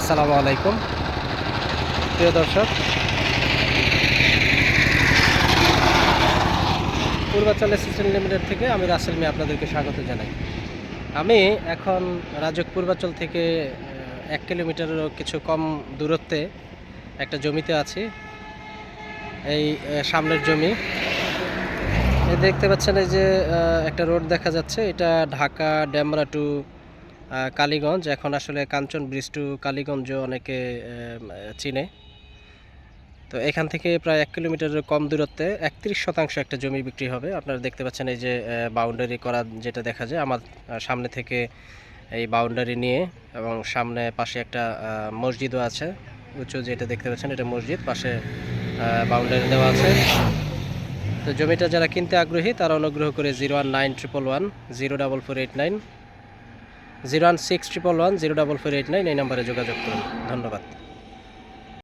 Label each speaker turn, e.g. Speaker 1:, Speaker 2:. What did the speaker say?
Speaker 1: আসসালামু আলাইকুম প্রিয় দর্শক, পূর্বাচল অ্যাসিস্ট্যান্ট লিমিটেড থেকে আমি রাসেল মিয়া আপনাদেরকে স্বাগত জানাই। আমি এখন রাজক পূর্বাচল থেকে 1 কিলোমিটারেরও কিছু কম দূরত্বে একটা জমিতে আছি। এই সামনের জমি দেখতে পাচ্ছেন, এই যে একটা রোড দেখা যাচ্ছে, এটা ঢাকা ডেমরা টু কালীগঞ্জ। এখন আসলে কাঞ্চন ব্রিজ টু কালীগঞ্জ অনেকে চিনে। তো এখান থেকে প্রায় 1 কিলোমিটারের কম দূরত্বে 31% একটা জমি বিক্রি হবে। আপনারা দেখতে পাচ্ছেন এই যে বাউন্ডারি করা যেটা দেখা যায় আমার সামনে থেকে, এই বাউন্ডারি নিয়ে, এবং সামনে পাশে একটা মসজিদও আছে উঁচু, যেটা দেখতে পাচ্ছেন এটা মসজিদ, পাশে বাউন্ডারি দেওয়া আছে। তো জমিটা যারা কিনতে আগ্রহী তারা অনুগ্রহ করে 01911104489, 01611104489 এই নাম্বারে যোগাযোগ করুন। ধন্যবাদ।